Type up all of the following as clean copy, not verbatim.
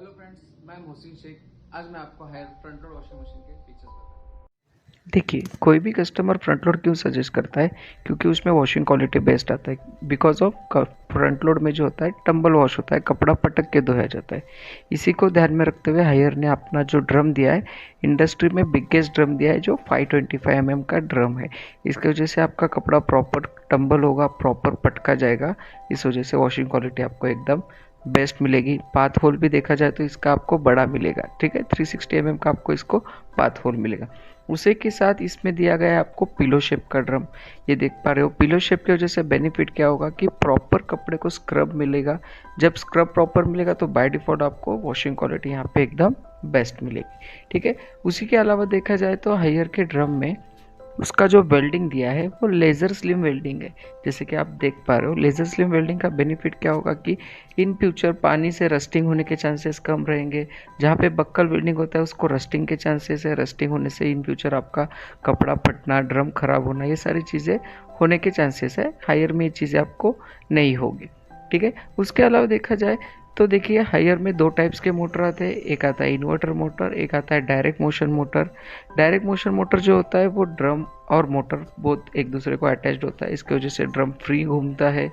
Hello friends, मैं मोहसिन शेख। आज मैं आपको Haier front load washing machine के फीचर्स बताऊंगा। देखिए, कोई भी कस्टमर फ्रंट लोड क्यों सजेस्ट करता है, क्योंकि उसमें वॉशिंग क्वालिटी बेस्ट आता है। बिकॉज ऑफ फ्रंट लोड में जो होता है टंबल वॉश होता है, कपड़ा पटक के धोया जाता है। इसी को ध्यान में रखते हुए हायर ने अपना जो ड्रम दिया है, इंडस्ट्री में बिगेस्ट ड्रम दिया है, जो 525 mm का ड्रम है। इसकी वजह से आपका कपड़ा प्रॉपर टंबल होगा, प्रॉपर पटका जाएगा। इस वजह से वॉशिंग क्वालिटी आपको एकदम बेस्ट मिलेगी। पाथ होल भी देखा जाए तो इसका आपको बड़ा मिलेगा, ठीक है। 360 mm का आपको इसको पाथ होल मिलेगा। उसी के साथ इसमें दिया गया है आपको पिलो शेप का ड्रम। ये देख पा रहे हो, पिलो शेप की वजह से बेनिफिट क्या होगा कि प्रॉपर कपड़े को स्क्रब मिलेगा। जब स्क्रब प्रॉपर मिलेगा तो बाय डिफॉल्ट आपको वॉशिंग क्वालिटी यहाँ पे एकदम बेस्ट मिलेगी, ठीक है। उसी के अलावा देखा जाए तो हायर के ड्रम में उसका जो वेल्डिंग दिया है वो लेज़र स्लिम वेल्डिंग है। जैसे कि आप देख पा रहे हो, लेज़र स्लिम वेल्डिंग का बेनिफिट क्या होगा कि इन फ्यूचर पानी से रस्टिंग होने के चांसेस कम रहेंगे। जहाँ पे बक्कल वेल्डिंग होता है उसको रस्टिंग के चांसेस है। रस्टिंग होने से इन फ्यूचर आपका कपड़ा फटना, ड्रम खराब होना, ये सारी चीज़ें होने के चांसेस है। हायर में ये चीज़ें आपको नहीं होगी, ठीक है। उसके अलावा देखा जाए तो देखिए, हायर में दो टाइप्स के मोटर आते हैं। एक आता है इन्वर्टर मोटर, एक आता है direct motion motor. Direct motion motor जो होता है वो ड्रम और मोटर बहुत एक दूसरे को अटैच्ड होता है। इसकी वजह से ड्रम फ्री घूमता है।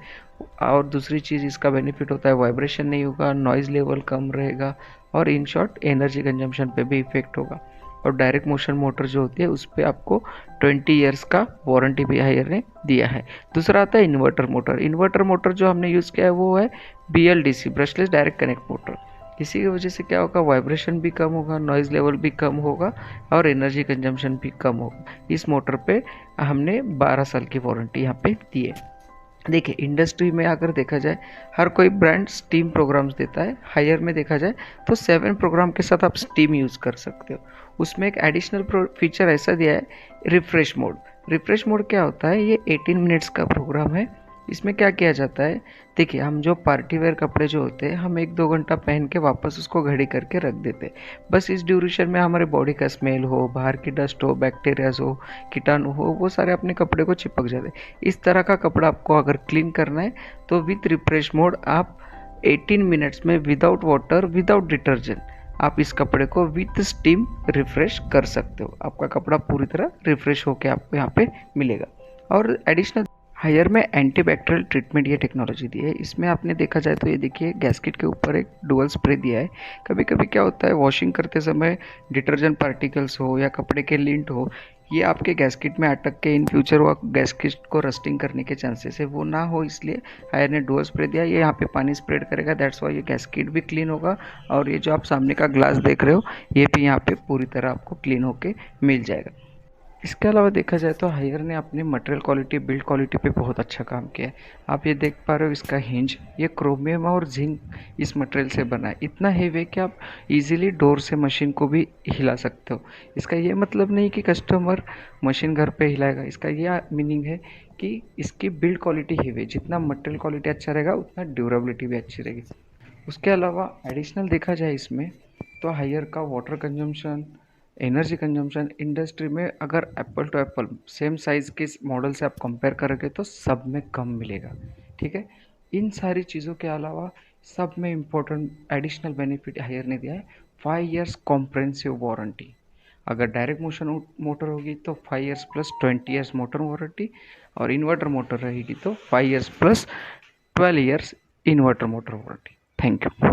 और दूसरी चीज़ इसका बेनिफिट होता है, वाइब्रेशन नहीं होगा, नॉइज़ लेवल कम रहेगा, और इन शॉर्ट एनर्जी कंजम्पशन पे भी इफेक्ट होगा। और डायरेक्ट मोशन मोटर जो होती है उस पर आपको 20 ईयर्स का वारंटी भी हायर ने दिया है। दूसरा आता है इन्वर्टर मोटर। इन्वर्टर मोटर जो हमने यूज़ किया है वो है BLDC, brushless direct connect motor. इसी की वजह से क्या होगा, वाइब्रेशन भी कम होगा, नॉइज़ लेवल भी कम होगा, और एनर्जी कंजम्पशन भी कम होगा। इस मोटर पे हमने 12 साल की वारंटी यहाँ पे दी है। देखिए, इंडस्ट्री में अगर देखा जाए हर कोई ब्रांड स्टीम प्रोग्राम्स देता है। हायर में देखा जाए तो 7 प्रोग्राम के साथ आप स्टीम यूज़ कर सकते हो। उसमें एक एडिशनल फीचर ऐसा दिया है, रिफ्रेश मोड। रिफ्रेश मोड क्या होता है, ये 18 मिनट्स का प्रोग्राम है। इसमें क्या किया जाता है, देखिए, हम जो पार्टी वेयर कपड़े जो होते हैं हम 1-2 घंटा पहन के वापस उसको घड़ी करके रख देते हैं। बस इस ड्यूरेशन में हमारे बॉडी का स्मेल हो, बाहर की डस्ट हो, बैक्टीरियाज हो, कीटाणु हो, वो सारे अपने कपड़े को चिपक जाते हैं। इस तरह का कपड़ा आपको अगर क्लीन करना है तो विथ रिफ्रेश मोड आप 18 मिनट्स में विदाउट वाटर, विदाउट डिटर्जेंट, आप इस कपड़े को विथ स्टीम रिफ्रेश कर सकते हो। आपका कपड़ा पूरी तरह रिफ्रेश होकर आपको यहाँ पे मिलेगा। और एडिशनल हायर में एंटीबैक्टीरियल ट्रीटमेंट ये टेक्नोलॉजी दी है। इसमें आपने देखा जाए तो ये देखिए, गैस्केट के ऊपर एक डुअल स्प्रे दिया है। कभी कभी क्या होता है, वॉशिंग करते समय डिटर्जेंट पार्टिकल्स हो या कपड़े के लिंट हो, ये आपके गैस्केट में अटक के इन फ्यूचर वो गैस्केट को रस्टिंग करने के चांसेस है, वो ना हो इसलिए हायर ने डुअल स्प्रे दिया। ये यहाँ पे पानी स्प्रेड करेगा, दैट्स वाई ये गैस्केट भी क्लीन होगा। और ये जो आप सामने का ग्लास देख रहे हो ये भी यहाँ पे पूरी तरह आपको क्लीन होके मिल जाएगा। इसके अलावा देखा जाए तो हायर ने अपनी मटेरियल क्वालिटी, बिल्ड क्वालिटी पे बहुत अच्छा काम किया है। आप ये देख पा रहे हो, इसका हिंज ये क्रोमियम और जिंक इस मटेरियल से बना है। इतना हेवी है कि आप इजीली डोर से मशीन को भी हिला सकते हो। इसका ये मतलब नहीं कि कस्टमर मशीन घर पे हिलाएगा। इसका ये मीनिंग है कि इसकी बिल्ड क्वालिटी हेवी है। जितना मटेरियल क्वालिटी अच्छा रहेगा उतना ड्यूरेबिलिटी भी अच्छी रहेगी। उसके अलावा एडिशनल देखा जाए इसमें तो हायर का water consumption, energy consumption industry में अगर apple to apple same size के मॉडल से आप कंपेयर करोगे तो सब में कम मिलेगा, ठीक है। इन सारी चीज़ों के अलावा सब में इम्पोर्टेंट एडिशनल बेनिफिट हायर ने दिया है, 5 इयर्स कॉम्प्रेंसिव वारंटी। अगर डायरेक्ट मोशन मोटर होगी तो 5 years plus 20 years motor warranty, और इन्वर्टर मोटर रहेगी तो 5 years plus 12 years inverter motor warranty. Thank you.